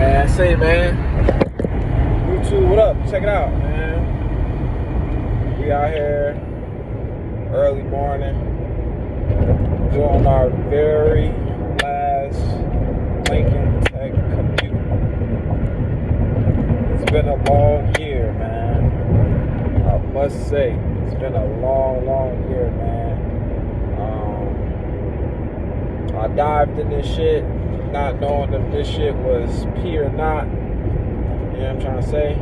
man. Say, man. YouTube, what up? Check it out, man. We out here early morning doing our very last Lincoln Tech commute. It's been a long year, man. I must say, it's been a long, long year, man. I dived in this shit not knowing if this shit was P or not. You know what I'm trying to say?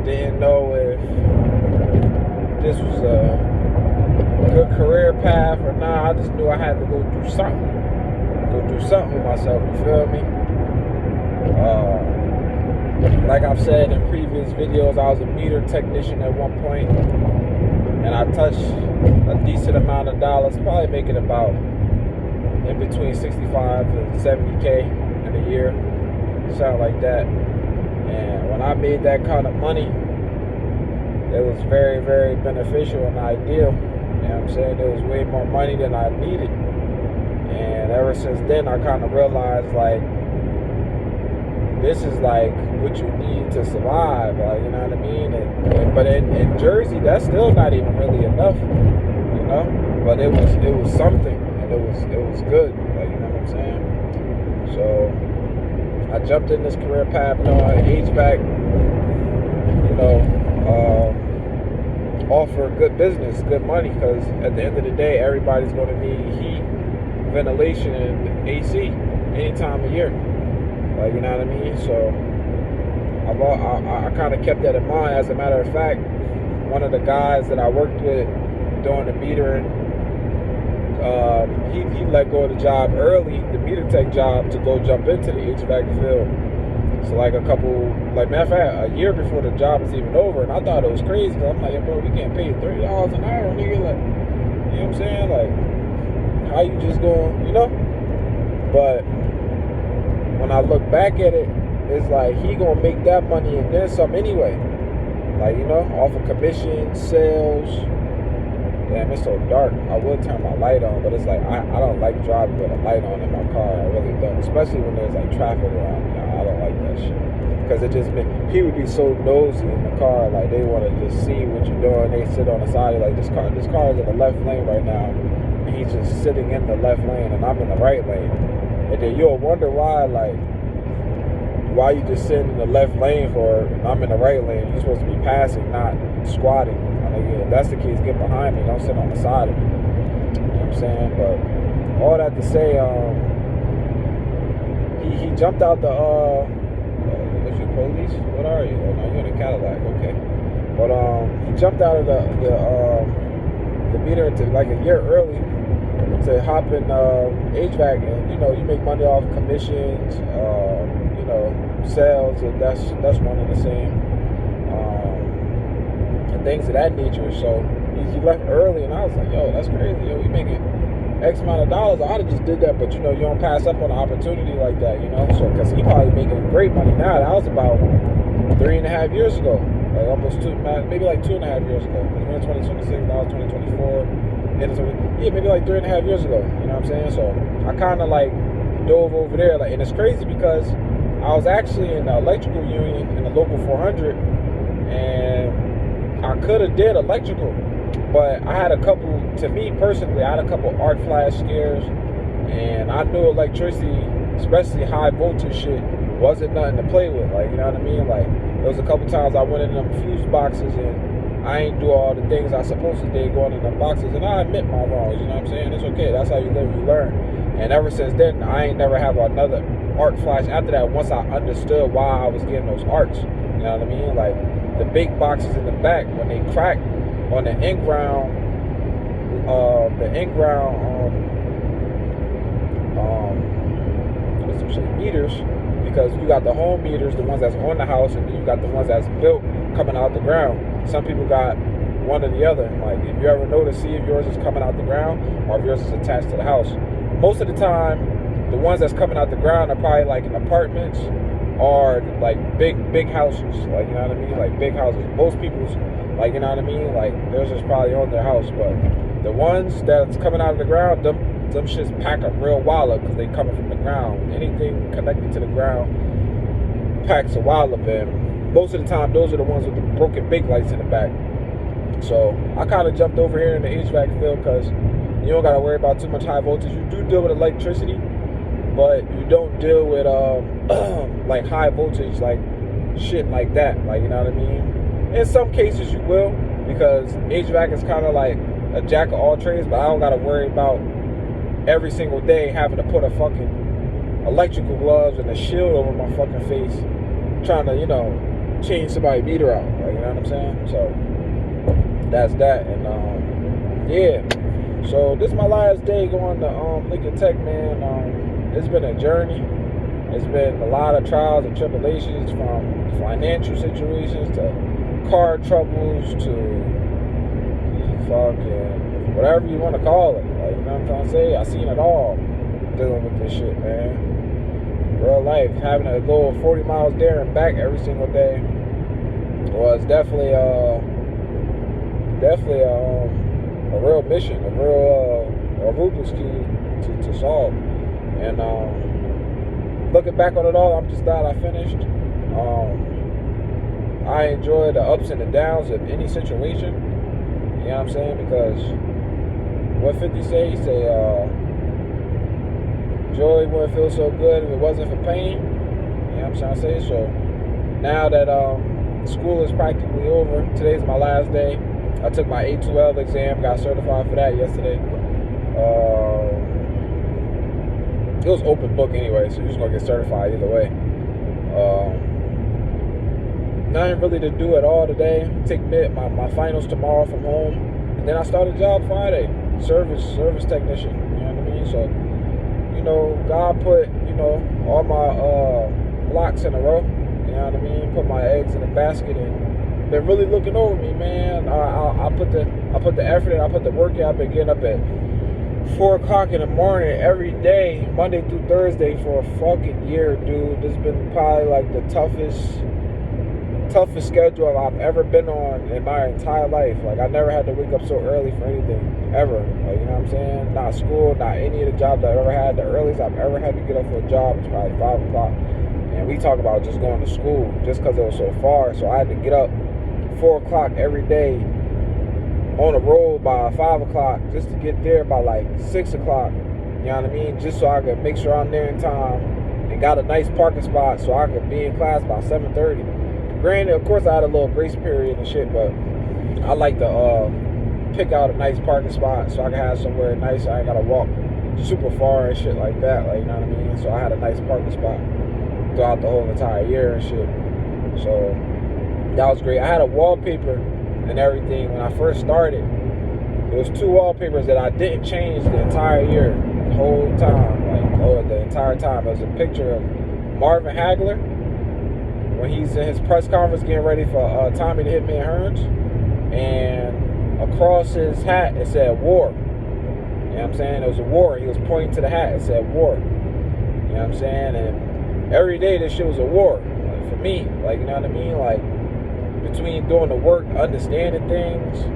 Didn't know if this was a good career path or not. I just knew I had to go do something. Go do something with myself, you feel me? Like I've said in previous videos, I was a meter technician at one point, and I touched a decent amount of dollars, probably making about in between 65 and 70K in a year, something like that. And when I made that kind of money, it was very, very beneficial and ideal. You know what I'm saying? It was way more money than I needed. And ever since then, I kind of realized, like, this is like what you need to survive, like, you know what I mean? But in Jersey, that's still not even really enough, you know? But it was something. It was good, like, you know what I'm saying? So I jumped in this career path, HVAC, offer good business, good money, because at the end of the day, everybody's going to need heat, ventilation, and AC any time of year, like, you know what I mean? So I kind of kept that in mind. As a matter of fact, one of the guys that I worked with doing the metering, he let go of the job early, the meter tech job, to go jump into the HVAC field. So like matter of fact, a year before the job was even over, and I thought it was crazy. I'm like, bro, we can't pay $30 an hour, nigga. Like, you know what I'm saying? Like, how you just going, you know? But when I look back at it, it's like he gonna make that money and then some anyway. Like, you know, off of commission, sales. Damn, it's so dark. I would turn my light on, but it's like I don't like driving with a light on in my car. I really don't, especially when there's like traffic around me. I don't like that shit, because it just people be so nosy in the car. Like, they want to just see what you're doing. They sit on the side. Like, this car is in the left lane right now, and he's just sitting in the left lane, and I'm in the right lane. And then you'll wonder why you just sitting in the left lane for, and I'm in the right lane. You're supposed to be passing, not squatting. If that's the case, get behind me. Don't sit on the side of me. You know what I'm saying? But all that to say, he jumped out the is you police? What are you? Oh, no, you're in a Cadillac. Okay. But he jumped out of the meter to like a year early to hop in HVAC, and you make money off commissions, sales, and that's one and the same. Things of that nature. So he left early, and I was like, yo, that's crazy. Yo, we making X amount of dollars. I'd have just did that, but you don't pass up on an opportunity like that, So because he probably making great money now. That was about 3.5 years ago, like almost maybe like 2.5 years ago. Because we're in 2026, now it's 2024. Maybe like 3.5 years ago. You know what I'm saying? So I kind of like dove over there, like, and it's crazy because I was actually in the electrical union in the local 400, and I could have did electrical, but I had a couple, to me personally, I had a couple arc flash scares, and I knew electricity, especially high voltage shit, wasn't nothing to play with. Like, you know what I mean? Like, there was a couple times I went in them fuse boxes, and I ain't do all the things I supposed to do going in them boxes, and I admit my wrongs, you know what I'm saying? It's okay, that's how you live, you learn. And ever since then, I ain't never have another arc flash after that, once I understood why I was getting those arcs, you know what I mean? Like, the big boxes in the back, when they crack on the in-ground meters, because you got the home meters, the ones that's on the house, and then you got the ones that's built coming out the ground. Some people got one or the other. Like, if you ever notice, see if yours is coming out the ground or if yours is attached to the house. Most of the time, the ones that's coming out the ground are probably like in apartments or like big houses, like, you know what I mean, like big houses. Most people's, like, you know what I mean, like, theirs is probably on their house. But the ones that's coming out of the ground, them shits pack a real wallet because they coming from the ground. Anything connected to the ground packs a while of them. Most of the time, those are the ones with the broken big lights in the back. So I kind of jumped over here in the HVAC field because you don't got to worry about too much high voltage. You do deal with electricity, but you don't deal with like high voltage, like shit like that. Like, you know what I mean? In some cases you will, because HVAC is kind of like a jack of all trades, but I don't got to worry about every single day having to put a fucking electrical gloves and a shield over my fucking face trying to, you know, change somebody's meter out. Like, you know what I'm saying? So that's that. And yeah. So this is my last day going to Lincoln Tech, man. It's been a journey. It's been a lot of trials and tribulations, from financial situations to car troubles to fucking whatever you want to call it. Like, you know what I'm trying to say? I seen it all dealing with this shit, man. Real life, having to go 40 miles there and back every single day was definitely a real mission, a Rubik's Cube to solve. And looking back on it all, I'm just glad I finished. I enjoy the ups and the downs of any situation. You know what I'm saying? Because what 50 say? He say, joy wouldn't feel so good if it wasn't for pain. You know what I'm trying to say? So now that school is practically over, today's my last day. I took my A2L exam, got certified for that yesterday. It was open book anyway, so you're just gonna get certified either way. Nothing really to do at all today. Take my finals tomorrow from home, and then I start a job Friday, service technician. You know what I mean? So, you know, God put, you know, all my blocks in a row. You know what I mean? Put my eggs in a basket and been really looking over me, man. I put the effort in, I put the work in. I've been getting up at 4 o'clock in the morning every day, Monday through Thursday, for a fucking year, dude. This has been probably like the toughest schedule I've ever been on in my entire life. Like, I never had to wake up so early for anything, ever. Like, you know what I'm saying? Not school, not any of the jobs I've ever had. The earliest I've ever had to get up for a job was probably 5 o'clock. And we talk about just going to school just because it was so far. So I had to get up 4 o'clock every day on the road by 5 o'clock just to get there by like 6 o'clock. You know what I mean? Just so I could make sure I'm there in time and got a nice parking spot so I could be in class by 7:30. Granted, of course, I had a little grace period and shit, but I like to pick out a nice parking spot so I can have somewhere nice. I ain't gotta walk super far and shit like that. Like, you know what I mean? So I had a nice parking spot throughout the whole entire year and shit. So that was great. I had a wallpaper and everything when I first started. There was 2 wallpapers that I didn't change the entire year, the whole time, like the entire time. It was a picture of Marvin Hagler when he's in his press conference getting ready for Tommy the Hitman Hearns, and across his hat it said war. You know what I'm saying? It was a war. He was pointing to the hat. It said war. You know what I'm saying? And every day this shit was a war, like, for me. Like, you know what I mean? Like, between doing the work, understanding things,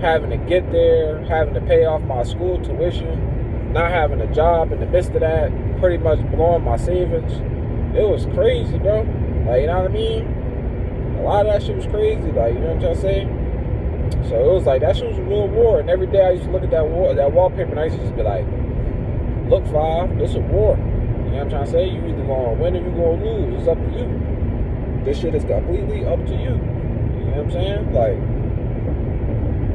having to get there, having to pay off my school tuition, not having a job in the midst of that, pretty much blowing my savings. It was crazy, bro. Like, you know what I mean? A lot of that shit was crazy. Like, you know what I'm trying to say? So it was like, that shit was a real war. And every day I used to look at that wallpaper, and I used to just be like, look, Five, this is a war. You know what I'm trying to say? You either going to win or you going to lose. It's up to you. This shit is completely up to you. You know what I'm saying? Like,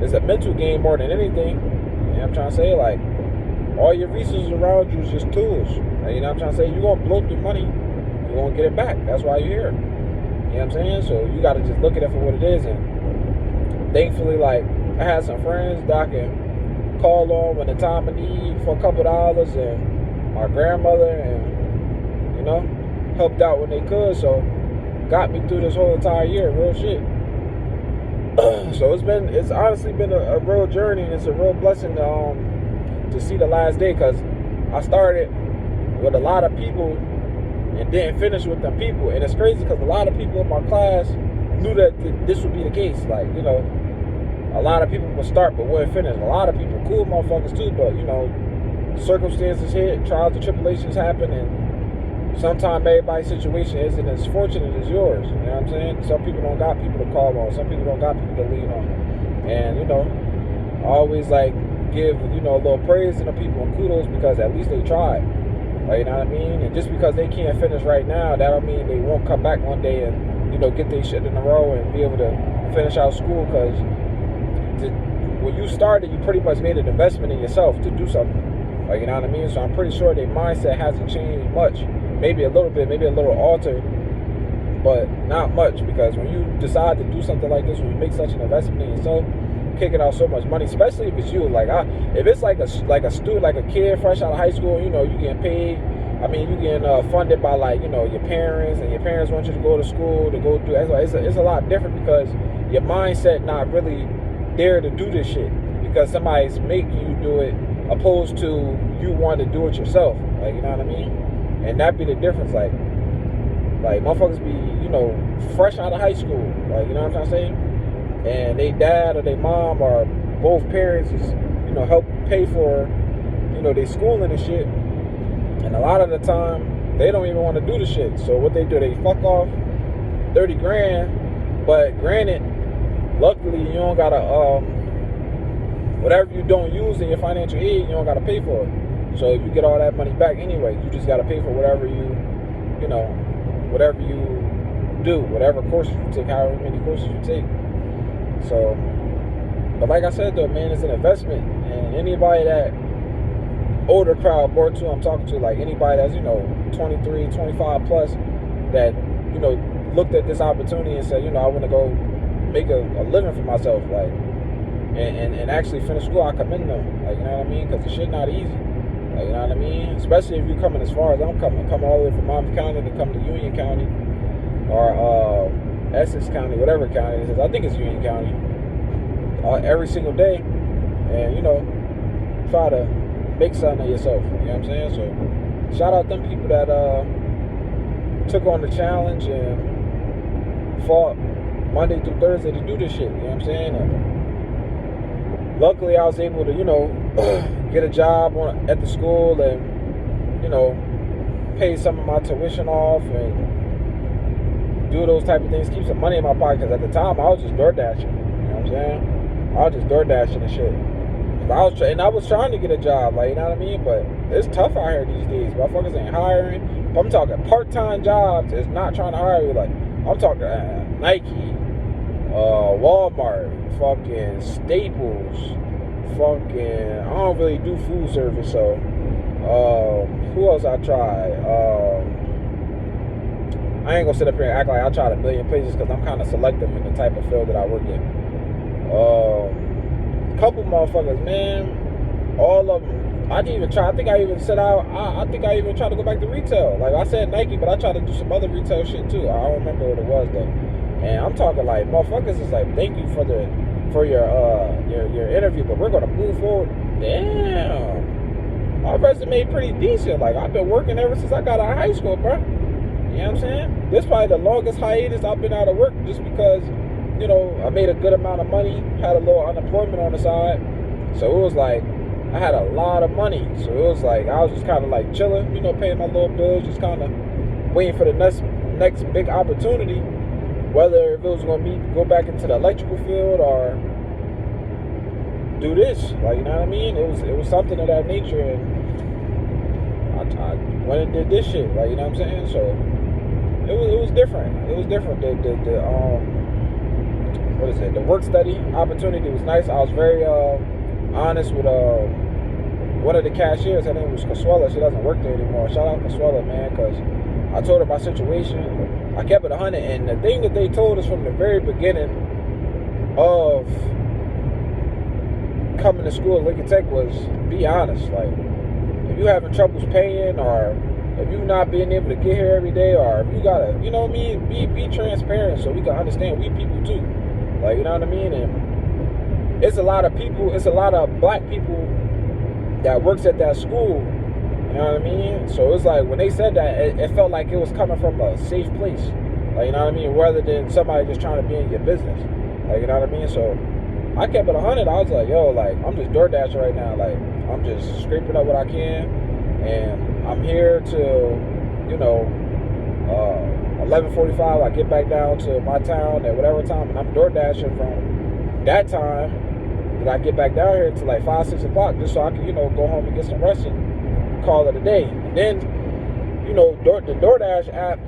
it's a mental game more than anything. You know what I'm trying to say? Like, all your resources around you is just tools. Like, you know what I'm trying to say? You're going to blow through money. You're going to get it back. That's why you're here. You know what I'm saying? So you got to just look at it for what it is. And thankfully, like, I had some friends that I can call on when the time of need for a couple dollars, and my grandmother, and, you know, helped out when they could. So got me through this whole entire year. Real shit. So it's honestly been a real journey, and it's a real blessing to see the last day, because I started with a lot of people and didn't finish with them people. And it's crazy because a lot of people in my class knew that this would be the case. Like, you know, a lot of people would start but wouldn't finish. A lot of people, cool motherfuckers too, but, you know, circumstances hit, trials and tribulations happen, and sometimes everybody's situation isn't as fortunate as yours. You know what I'm saying? Some people don't got people to call on. Some people don't got people to lean on. And, you know, I always like give, you know, a little praise to the people and kudos because at least they tried. Like, you know what I mean? And just because they can't finish right now, that don't mean they won't come back one day and, you know, get their shit in a row and be able to finish out school. Because when you started, you pretty much made an investment in yourself to do something. Like, you know what I mean? So I'm pretty sure their mindset hasn't changed much. Maybe a little bit, maybe a little altered, but not much. Because when you decide to do something like this, when you make such an investment in yourself, kicking out so much money, especially if it's you. Like, if it's like a student, like a kid fresh out of high school, you know, you getting paid. I mean, you getting funded by, like, you know, your parents, and your parents want you to go to school to go do. It's a lot different because your mindset not really there to do this shit because somebody's making you do it, opposed to you want to do it yourself. Like, you know what I mean? And that be the difference. Like motherfuckers be, you know, fresh out of high school. Like, you know what I'm trying to say? And they dad or their mom or both parents is, you know, help pay for, you know, their schooling and shit. And a lot of the time, they don't even want to do the shit. So what they do, they fuck off 30 grand. But granted, luckily, you don't gotta, whatever you don't use in your financial aid, you don't gotta pay for it. So you get all that money back anyway. You just gotta pay for whatever you know, whatever you do, whatever courses you take, however many courses you take. So, but like I said though, man, it's an investment. And anybody that older crowd, more too, I'm talking to, like anybody that's, you know, 23, 25 plus, that, you know, looked at this opportunity and said, you know, I want to go make a living for myself, like, and actually finish school, I commend them. Like, you know what I mean? Because the shit not easy. Like, you know what I mean? Especially if you're coming as far as I'm coming all the way from Monmouth County to come to Union County or Essex County, whatever county it is. I think it's Union County. Every single day, and, you know, try to make something of yourself. You know what I'm saying? So shout out them people that took on the challenge and fought Monday through Thursday to do this shit. You know what I'm saying? And luckily, I was able to, you know, get a job at the school and, you know, pay some of my tuition off and do those type of things, keep some money in my pocket. Because at the time, I was just door dashing. You know what I'm saying? I was just door dashing and shit. I was trying to get a job, like, you know what I mean? But it's tough out here these days. Motherfuckers ain't hiring. I'm talking part-time jobs. It's not trying to hire you. Like, I'm talking Nike, Walmart, fucking Staples, fucking, I don't really do food service, so who else I tried? I ain't gonna sit up here and act like I tried a million places because I'm kind of selective in the type of field that I work in. Couple motherfuckers, man, all of them. I didn't even try. I think I even said I think I even tried to go back to retail. Like, I said Nike, but I tried to do some other retail shit too. I don't remember what it was though. And I'm talking like motherfuckers is like, thank you for your interview, but we're gonna move forward. Damn, my resume pretty decent. Like, I've been working ever since I got out of high school, bro. You know what I'm saying? This is probably the longest hiatus I've been out of work, just because, you know, I made a good amount of money, had a little unemployment on the side. So it was like, I had a lot of money. So it was like, I was just kind of like chilling, you know, paying my little bills, just kind of waiting for the next big opportunity. Whether if it was going to be go back into the electrical field or do this. Like, you know what I mean? It was something of that nature. And I went and did this shit. Like, you know what I'm saying? So it was different. It was different. What is it? The work study opportunity was nice. I was very honest with one of the cashiers. Her name was Consuela. She doesn't work there anymore. Shout out Consuela, man, because I told her my situation. I kept it 100, and the thing that they told us from the very beginning of coming to school at Lincoln Tech was, be honest. Like, if you having troubles paying, or if you not being able to get here every day, or if you gotta, you know what I mean, be transparent so we can understand we people too. Like, you know what I mean? And it's a lot of people, it's a lot of black people that works at that school. You know what I mean? So it's like, when they said that, it felt like it was coming from a safe place. Like, you know what I mean? Rather than somebody just trying to be in your business. Like, you know what I mean? So I kept it 100. I was like, yo, like, I'm just DoorDash right now. Like, I'm just scraping up what I can. And I'm here to, you 11:45, I get back down to my town at whatever time, and I'm door dashing from that time that I get back down here to like 5, 6 o'clock, just so I can, go home and get some rest and call it a day. And then, the DoorDash app,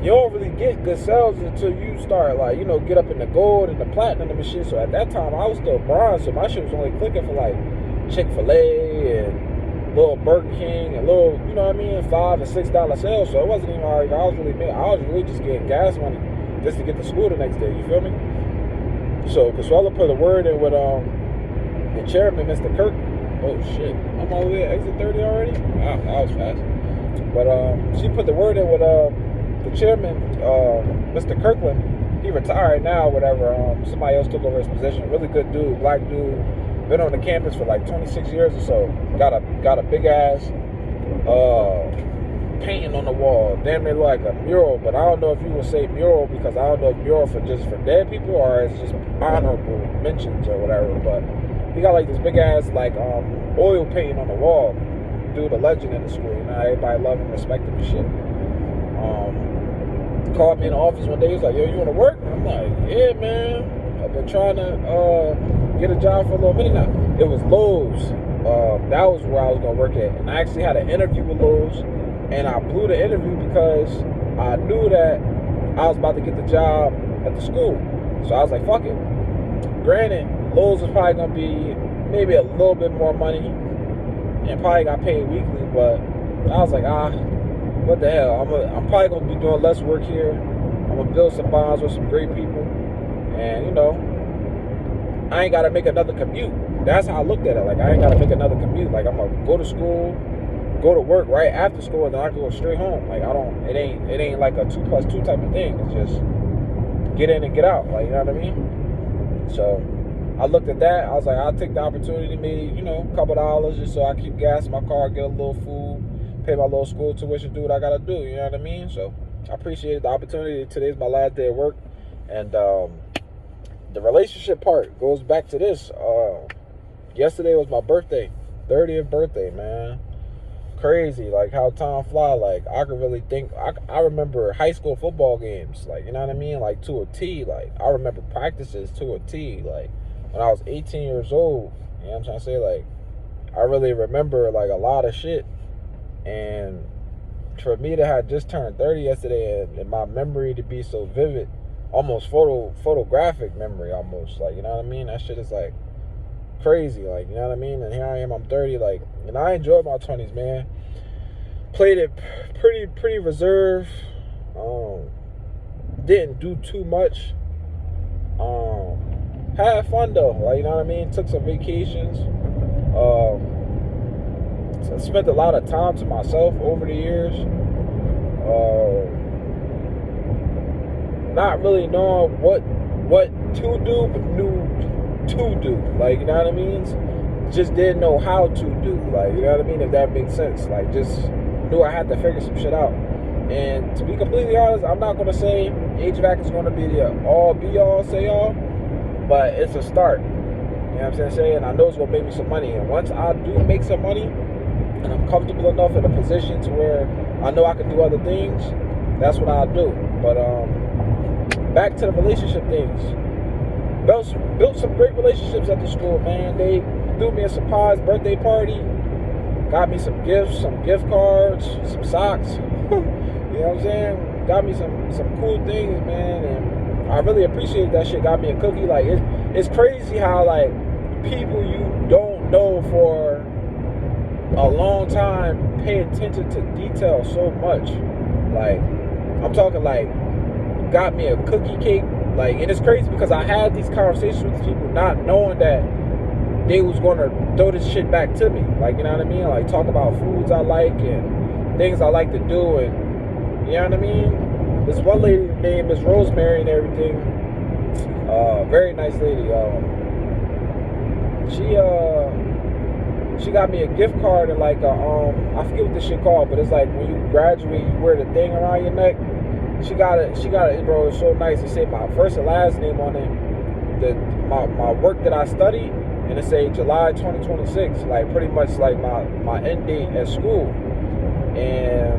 you don't really get good sales until you start, like, get up in the gold and the platinum and shit. So at that time, I was still bronze, so my shit was only clicking for like Chick-fil-A and little Burger King and little, $5 and $6 sales. So it wasn't even like I was really just getting gas money just to get to school the next day. You feel me? So Consuela put a word in with the chairman, Mr. Kirk. Oh shit, I'm all the way at exit 30 already. Wow, that was fast. But she put the word in with the chairman, Mr. Kirkland. He retired now, whatever. Somebody else took over his position. Really good dude, black dude. Been on the campus for like 26 years or so. Got a big ass painting on the wall. Damn near like a mural, but I don't know if you would say mural because I don't know if mural for dead people or it's just honorable mentions or whatever. But he got like this big ass like oil painting on the wall. Dude, a legend in the school. Everybody love him, respect him and shit. Called me in the office one day. He was like, "Yo, you want to work?" I'm like, "Yeah, man. I've been trying to get a job for a little minute now." It was Lowe's. That was where I was gonna work at, and I actually had an interview with Lowe's, and I blew the interview because I knew that I was about to get the job at the school. So I was like, "Fuck it." Granted, Lowe's was probably gonna be maybe a little bit more money, and probably got paid weekly, but I was like, what the hell? I'm probably gonna be doing less work here. I'm gonna build some bonds with some great people, and I ain't gotta make another commute. That's how I looked at it. Like I ain't gotta make another commute. Like I'm gonna go to school, go to work right after school, and then I can go straight home. Like it ain't like a 2+2 type of thing. It's just get in and get out. Like, you know what I mean? So I looked at that. I was like, I'll take the opportunity, maybe, a couple dollars just so I keep gas in my car, get a little food, pay my little school tuition, do what I gotta do. You know what I mean? So I appreciated the opportunity. Today's my last day at work, and the relationship part goes back to this. Yesterday was my birthday, 30th birthday, man. Crazy, like how time fly. Like I could really think. I remember high school football games, like, you know what I mean, like to a T. Like I remember practices to a T. Like when I was 18 years old. You know what I'm trying to say? Like I really remember like a lot of shit. And for me to have just turned 30 yesterday, and my memory to be so vivid, almost photographic memory, almost, like, you know what I mean? That shit is like crazy, like, you know what I mean? And here I am, I'm 30, like, and I enjoyed my 20s, man. Played it pretty reserved. Didn't do too much. Had fun though, like, you know what I mean? Took some vacations. I spent a lot of time to myself over the years. Not really knowing what to do, but knew to do. Like, you know what I mean? Just didn't know how to do. Like, you know what I mean? If that makes sense. Like, just knew I had to figure some shit out. And to be completely honest, I'm not going to say HVAC is going to be the all be all say all, but it's a start. You know what I'm saying? I know it's going to make me some money. And once I do make some money, and I'm comfortable enough in a position to where I know I can do other things, that's what I'll do. But back to the relationship things. Built some great relationships at the school, man. They threw me a surprise birthday party, got me some gifts, some gift cards, some socks. You know what I'm saying? Got me some cool things, man, and I really appreciate that shit. Got me a cookie. Like it's crazy how like people you don't know for a long time pay attention to detail so much. Like I'm talking like got me a cookie cake. Like, and it's crazy because I had these conversations with people not knowing that they was gonna throw this shit back to me. Like, you know what I mean? Like talk about foods I like and things I like to do, and you know what I mean? This one lady named Miss Rosemary and everything. Very nice lady. She got me a gift card and like I forget what this shit called, but it's like when you graduate, you wear the thing around your neck. She got it, bro. It's so nice. It said my first and last name on it. My work that I studied, and it say July 2026, like pretty much like my end date at school. And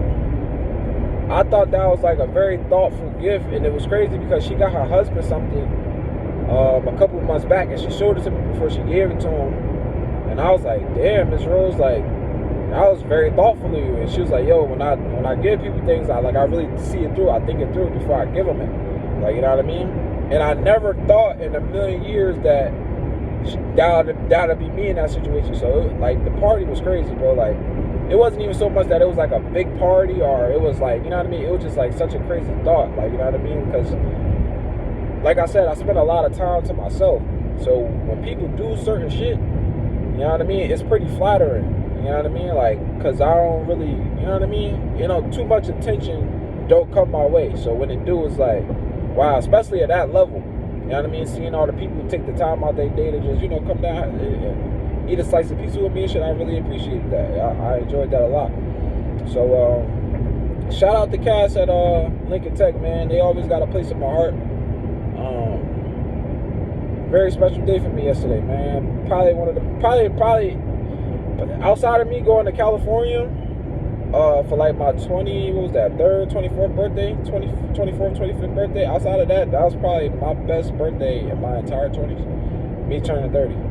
I thought that was like a very thoughtful gift, and it was crazy because she got her husband something a couple of months back, and she showed it to me before she gave it to him, and I was like, damn, Miss Rose, like, I was very thoughtful of you. And she was like, yo, when I give people things, I really see it through. I think it through before I give them it. Like, you know what I mean? And I never thought in a million years that that'd be me in that situation. So like the party was crazy, bro. Like, it wasn't even so much that it was like a big party, or it was like, you know what I mean? It was just like such a crazy thought. Like, you know what I mean? Because like I said, I spend a lot of time to myself. So when people do certain shit, you know what I mean? It's pretty flattering. You know what I mean? Like, because I don't really, you know what I mean? You know, too much attention don't come my way. So when it do, it's like, wow, especially at that level. You know what I mean? Seeing all the people who take the time out their day to just, you know, come down and eat a slice of pizza with me and shit, I really appreciated that. I enjoyed that a lot. So, shout out to Cass at Lincoln Tech, man. They always got a place in my heart. Very special day for me yesterday, man. Probably one of the, probably outside of me going to California for like my 24th birthday, 24th, 25th birthday. Outside of that, that was probably my best birthday in my entire 20s. Me turning 30. You know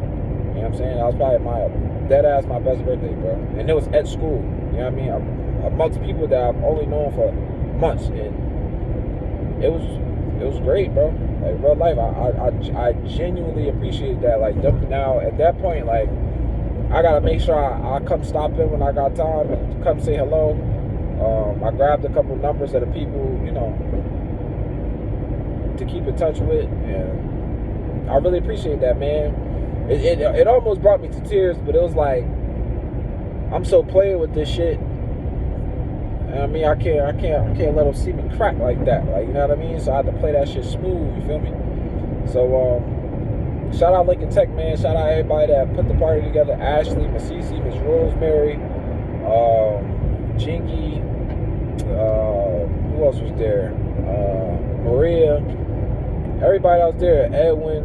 what I'm saying? That was probably my best birthday, bro. And it was at school. You know what I mean? Amongst people that I've only known for months. And it was great, bro. Like, real life, I genuinely appreciate that. Like, now at that point, like, I gotta make sure I come stop in when I got time and come say hello. I grabbed a couple numbers of the people, you know, to keep in touch with, and I really appreciate that, man. It almost brought me to tears, but it was like, I'm so playing with this shit. And I mean, I can't let them see me crack like that. Like, you know what I mean? So I had to play that shit smooth. You feel me? So shout out Lincoln Tech, man. Shout out everybody that put the party together. Ashley, Miss Cece, Miss Rosemary, Jinky, who else was there? Maria. Everybody that was there. Edwin,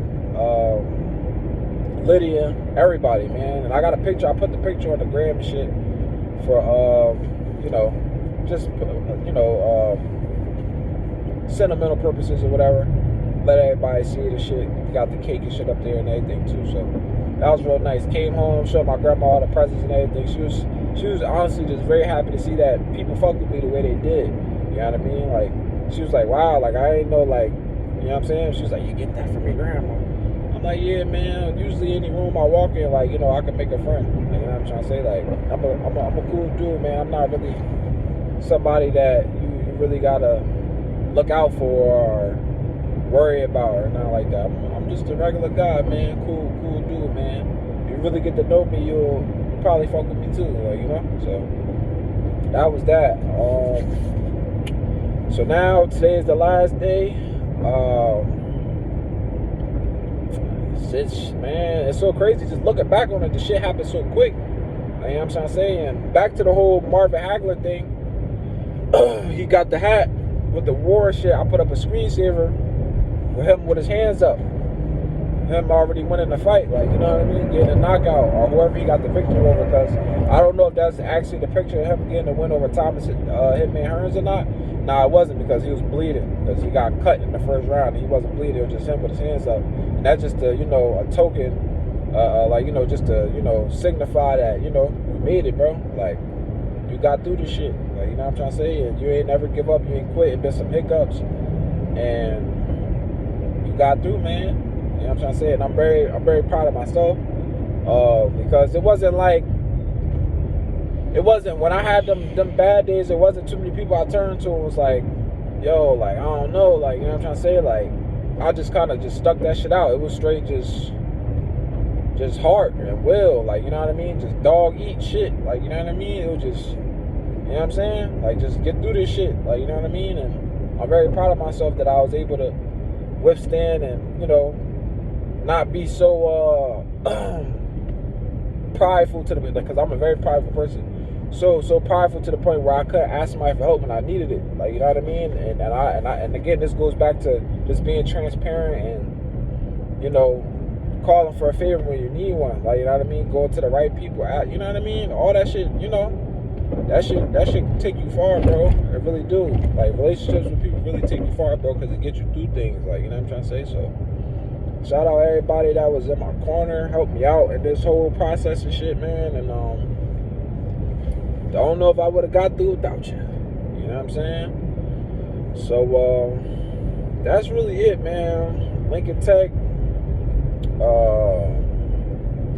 Lydia, everybody, man. And I got a picture. I put the picture on the gram and shit for, you know, just, you know, sentimental purposes or whatever. Let everybody see the shit. Got the cake and shit up there and everything too. So that was real nice. Came home, showed my grandma all the presents and everything. She was honestly just very happy to see that people fuck with me the way they did. You know what I mean? Like, she was like, wow, like, I ain't know, like, you know what I'm saying? She was like, you get that from your grandma. I'm like, yeah, man. Usually any room I walk in, like, you know, I can make a friend. You know what I'm trying to say? Like, I'm a cool dude, man. I'm not really somebody that you really gotta look out for or worry about or nothing like that. I'm just a regular guy, man. Cool dude, man. If you really get to know me, you'll probably fuck with me too, like, you know. So that was that. So now today is the last day. It's so crazy just looking back on it. The shit happened so quick. You know what I'm trying to say? And back to the whole Marvin Hagler thing. He got the hat with the war shit. I put up a screensaver with him with his hands up. Him already winning the fight, like, you know what I mean? Getting a knockout, or whoever he got the victory over, because I don't know if that's actually the picture of him getting the win over Thomas Hitman Hearns or not. Nah, it wasn't, because he was bleeding, because he got cut in the first round. He wasn't bleeding, it was just him with his hands up. And that's just a, you know, a token, like, you know, just to, you know, signify that, you know, we made it, bro. Like, you got through this shit. Like, you know what I'm trying to say? And you ain't never give up, you ain't quit. It been some hiccups, and you got through, man. You know what I'm trying to say? And I'm very proud of myself, because it wasn't when I had them bad days, there wasn't too many people I turned to and was like, yo, like, I don't know, like, you know what I'm trying to say? Like, I just kind of just stuck that shit out. It was straight just heart and will, like, you know what I mean? Just dog eat shit, like, you know what I mean? It was just, you know what I'm saying? Like, just get through this shit, like, you know what I mean? And I'm very proud of myself that I was able to withstand and, you know, not be so prideful to the, because I'm a very prideful person, so prideful to the point where I couldn't ask somebody for help when I needed it, like, you know what I mean? And again, this goes back to just being transparent and, you know, calling for a favor when you need one, like, you know what I mean? Going to the right people, you know what I mean? All that shit, you know. that should take you far, bro. It really do. Like, relationships with people really take you far, bro, because it gets you through things. Like, you know what I'm trying to say? So, shout out everybody that was in my corner, helped me out in this whole process and shit, man. And don't know if I would have got through without you. You know what I'm saying? So, that's really it, man. Lincoln Tech,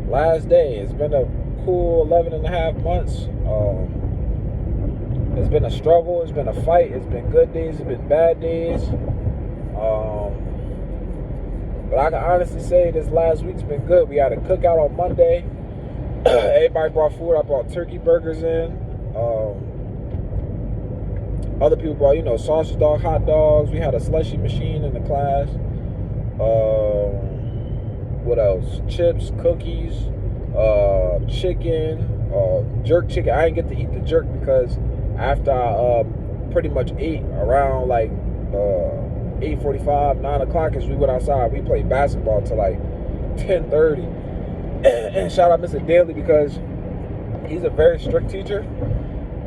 last day. It's been a cool 11 and a half months. It's been a struggle. It's been a fight. It's been good days. It's been bad days. But I can honestly say this last week's been good. We had a cookout on Monday. Everybody brought food. I brought turkey burgers in. Other people brought, sausage dog, hot dogs. We had a slushy machine in the class. What else? Chips, cookies, chicken, jerk chicken. I didn't get to eat the jerk because after I pretty much ate around like 8:45, 9 o'clock, as we went outside, we played basketball till like 10:30. And shout out Mr. Daly because he's a very strict teacher.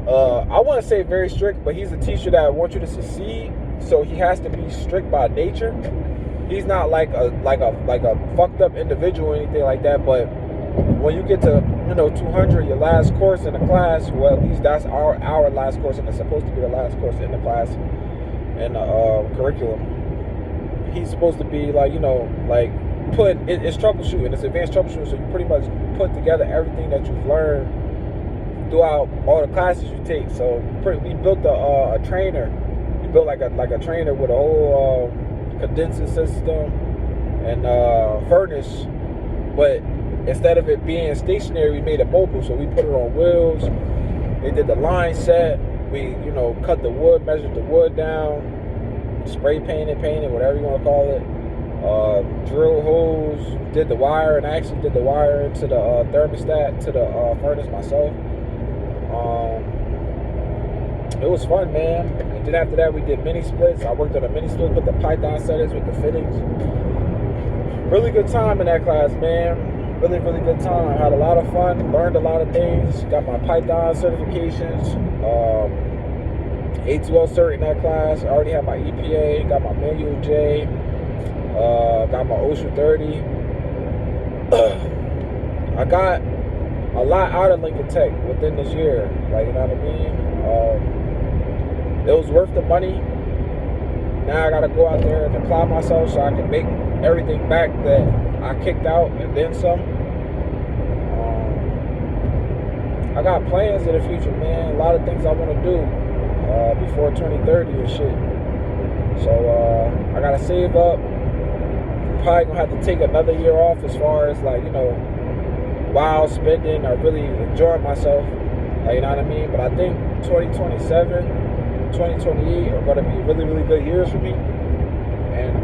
I want to say very strict, but he's a teacher that wants you to succeed, so he has to be strict by nature. He's not like a fucked up individual or anything like that, but when you get to 200, your last course in the class, well, at least that's our last course, and it's supposed to be the last course in the class in the curriculum. He's supposed to be like it's troubleshooting, it's advanced troubleshooting, so you pretty much put together everything that you've learned throughout all the classes you take. So we built a trainer. We built like a trainer with a whole condenser system and furnace, but instead of it being stationary, we made it mobile. So we put it on wheels. They did the line set. We cut the wood, measured the wood down, spray painted, whatever you want to call it. Drill holes, did the wire, and I actually did the wire into the thermostat to the furnace myself. It was fun, man. And then after that, we did mini splits. I worked on a mini split with the Python settings, with the fittings. Really good time in that class, man. Really, really good time. Had a lot of fun. Learned a lot of things. Got my Python certifications. A2L cert in that class. I already had my EPA. Got my Manual J. Got my OSHA 30. I got a lot out of Lincoln Tech within this year. Like, you know what I mean? It was worth the money. Now I gotta go out there and apply myself so I can make everything back that I kicked out and then some. I got plans in the future, man. A lot of things I want to do before 2030 and shit. So I gotta save up. Probably gonna have to take another year off as far as while spending or really enjoying myself. You know what I mean? But I think 2027, 2028 are going to be really, really good years for me. And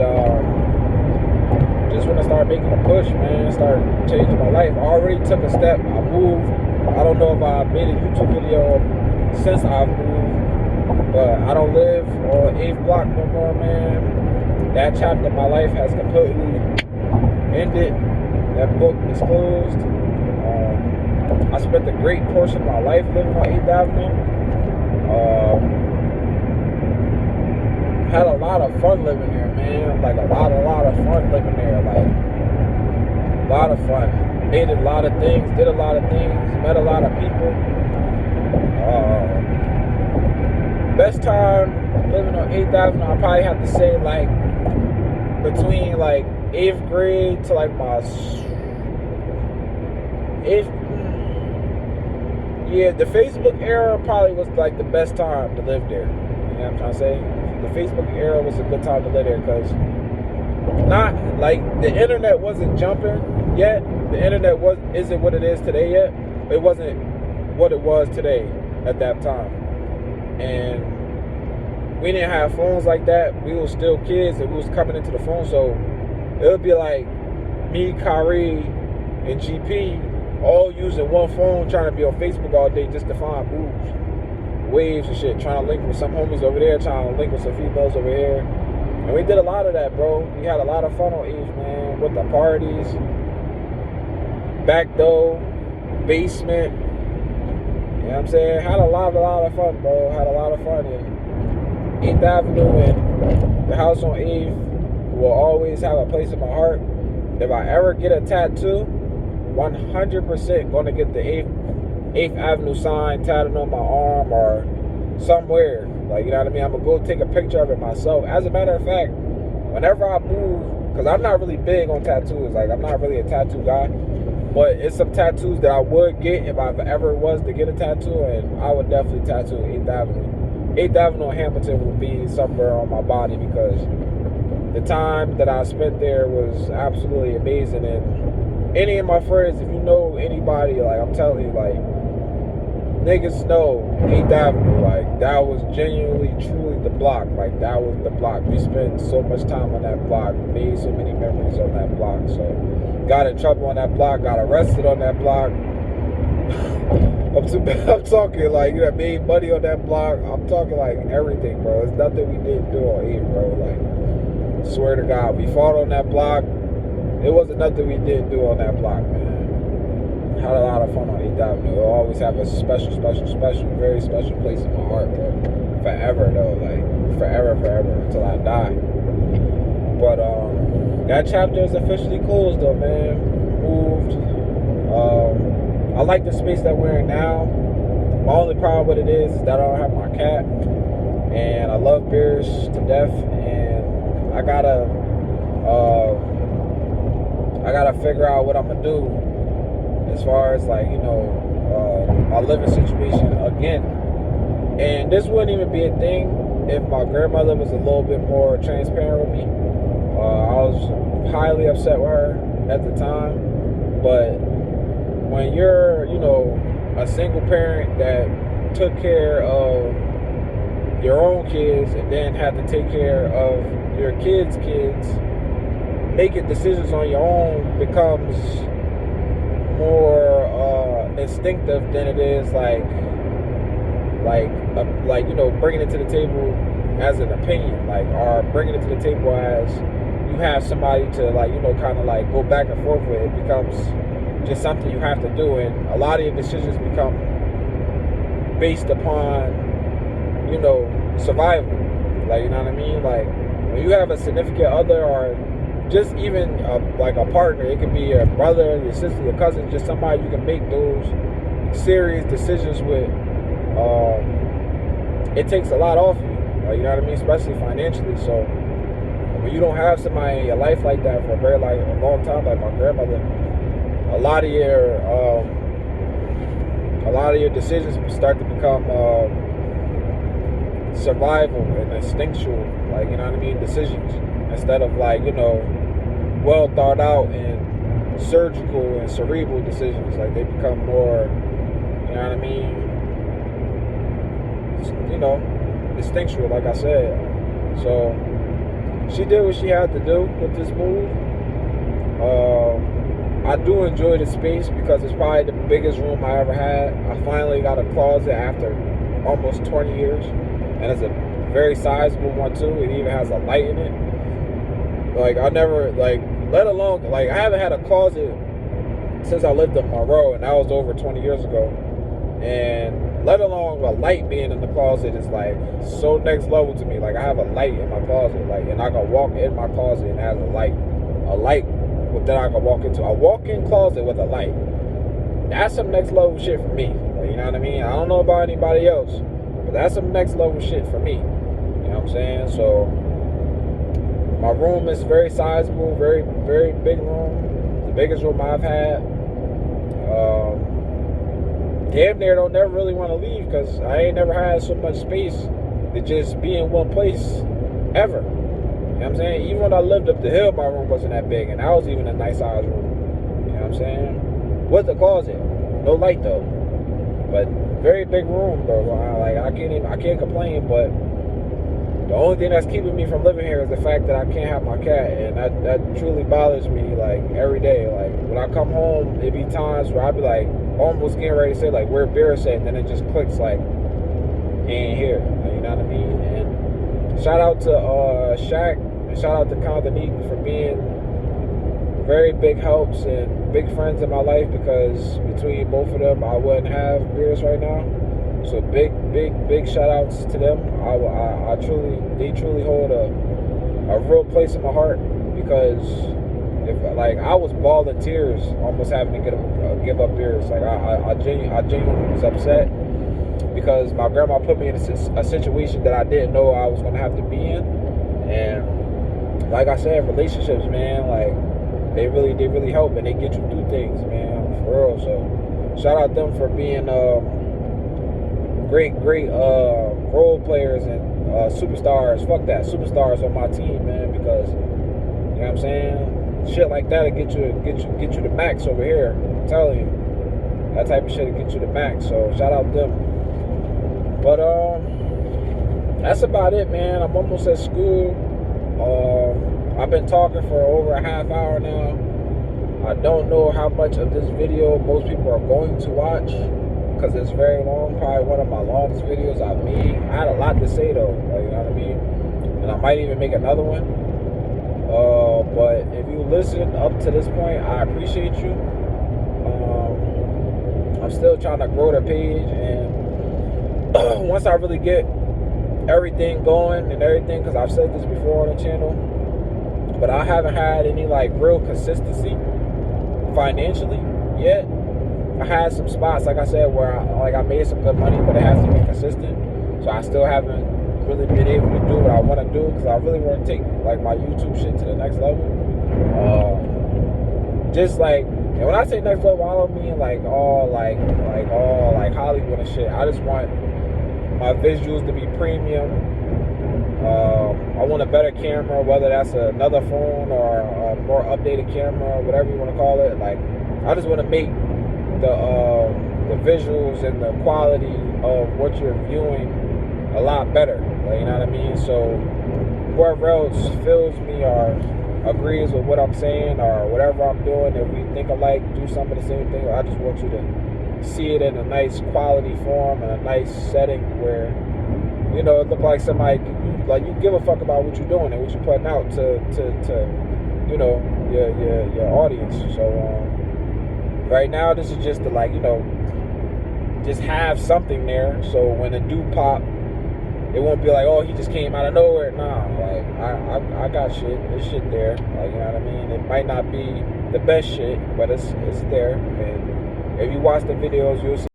just want to start making a push, man. Start changing my life. I already took a step. I moved. I don't know if I made a YouTube video since I've moved. But I don't live on 8th block no more, man. That chapter of my life has completely ended. That book is closed. I spent a great portion of my life living on 8th Avenue. Had a lot of fun living there, man. Like a lot of fun living there. Like a lot of fun. Made a lot of things, did a lot of things, met a lot of people. Best time living on 8th Avenue, I probably have to say between 8th grade to my 8th. Yeah, the Facebook era probably was the best time to live there. You know what I'm trying to say? The Facebook era was a good time to live there because the internet wasn't jumping yet. The internet isn't what it is today yet. It wasn't what it was today at that time. And we didn't have phones like that. We were still kids and we was coming into the phone. So it would be like me, Kyrie, and GP all using one phone trying to be on Facebook all day just to find boobs, waves and shit, trying to link with some homies over there, trying to link with some females over here. And we did a lot of that, bro. We had a lot of fun on Eve, man, with the parties, back door, basement, You know what I'm saying? Had a lot of fun, bro. Had a lot of fun. And 8th Avenue and the house on 8th will always have a place in my heart. If I ever get a tattoo, 100% going to get the 8th Avenue sign tatted on my arm or somewhere. Like, you know what I mean? I'm going to go take a picture of it myself. As a matter of fact, whenever I move, because I'm not really big on tattoos. Like, I'm not really a tattoo guy. But it's some tattoos that I would get if I ever was to get a tattoo. And I would definitely tattoo 8th Avenue. 8th Avenue in Hamilton will be somewhere on my body because the time that I spent there was absolutely amazing. And any of my friends, if you know anybody, like, I'm telling you, like, niggas know 8th Avenue, like, that was genuinely, truly the block. Like, that was the block. We spent so much time on that block, made so many memories on that block. So, got in trouble on that block, got arrested on that block. I'm talking like, you know, made money on that block. I'm talking like everything, bro. It's nothing we didn't do on 8th, bro. Like, swear to God, we fought on that block. It wasn't nothing we didn't do on that block, man. Had a lot of fun on 8th Avenue. It'll always have a special, very special place in my heart, bro. Forever, though. Like, forever, until I die. But, that chapter is officially closed, though, man. Moved. I like the space that we're in now. My only problem with it is that I don't have my cat. And I love bears to death. And I gotta figure out what I'm gonna do as far as, like, you know, my living situation again. And this wouldn't even be a thing if my grandmother was a little bit more transparent with me. I was highly upset with her at the time, but when you're, you know, a single parent that took care of your own kids and then had to take care of your kids' kids, making decisions on your own becomes more instinctive than it is like you know, bringing it to the table as an opinion, like, or bringing it to the table as you have somebody to, like, you know, kind of like go back and forth with. It becomes just something you have to do, and a lot of your decisions become based upon, you know, survival. Like, you know what I mean? Like, when you have a significant other, or just even like a partner, it could be your brother, your sister, your cousin, just somebody you can make those serious decisions with. It takes a lot off you, like, you know what I mean, especially financially. So when you don't have somebody in your life like that for a very, like, a long time, like my grandmother, a lot of your decisions start to become survival and instinctual, like, you know what I mean, decisions, instead of, like, you know, well thought out and surgical and cerebral decisions. Like, they become more, you know what I mean, you know, instinctual, like I said. So she did what she had to do with this move. I do enjoy the space because it's probably the biggest room I ever had. I finally got a closet after almost 20 years, and it's a very sizable one too. It even has a light in it. Like, I never, like, let alone, like, I haven't had a closet since I lived in Monroe, and that was over 20 years ago. And let alone a light being in the closet is, like, so next level to me. Like, I have a light in my closet, like, and I can walk in my closet and it has a light that I can walk into. A walk-in closet with a light. That's some next level shit for me. Like, you know what I mean? I don't know about anybody else, but that's some next level shit for me. You know what I'm saying? So my room is very sizable, very, very big room. The biggest room I've had. Damn near don't never really want to leave because I ain't never had so much space to just be in one place ever. You know what I'm saying? Even when I lived up the hill, my room wasn't that big, and that was even a nice size room. You know what I'm saying? With a closet, no light though, but very big room, bro. Like, I can't complain. But the only thing that's keeping me from living here is the fact that I can't have my cat, and that truly bothers me, like, every day. Like, when I come home, it be times where I be like, almost getting ready to say, like, where Bear's at, and then it just clicks, like, he ain't here. Like, you know what I mean? And shout out to Shaq, and shout out to Condonique for being very big helps and big friends in my life, because between both of them, I wouldn't have Beers right now. So big shout outs to them. They truly hold a real place in my heart, because if like I was bawling tears, almost having to give up Beers. Like I genuinely was upset, because my grandma put me in a situation that I didn't know I was going to have to be in. And like I said, relationships, man, like they really help, and they get you through things, man, for real. So shout out them for being great role players and superstars. Fuck that, superstars on my team, man, because you know what I'm saying, shit like that'll get you the max over here. I'm telling you, that type of shit will get you the max. So shout out them. But that's about it, man. I'm almost at school. I've been talking for over a half hour now. I don't know how much of this video most people are going to watch, because it's very long. Probably one of my longest videos I've made. I had a lot to say though, like, you know what I mean? And I might even make another one. But if you listen up to this point, I appreciate you. I'm still trying to grow the page, and once I really get everything going and everything, because I've said this before on the channel, but I haven't had any like real consistency financially yet. I had some spots, like I said, where I made some good money, but it hasn't been consistent. So I still haven't really been able to do what I want to do, because I really want to take like my YouTube shit to the next level. Just like, and when I say next level, I don't mean like all Hollywood and shit. I just want my visuals to be premium. I want a better camera, whether that's another phone or a more updated camera, whatever you want to call it. Like, I just want to make the visuals and the quality of what you're viewing a lot better. Like, you know what I mean? So whoever else feels me or agrees with what I'm saying or whatever I'm doing, if we think alike, do some of the same thing, I just want you to see it in a nice quality form and a nice setting where, you know, it look like somebody, you give a fuck about what you're doing and what you're putting out to you know, your audience. So right now, this is just to, like, you know, just have something there, so when it do pop, it won't be like, oh, he just came out of nowhere. Nah, like I got shit. There's shit there. Like, you know what I mean? It might not be the best shit, but it's there. And if you watch the videos, you'll see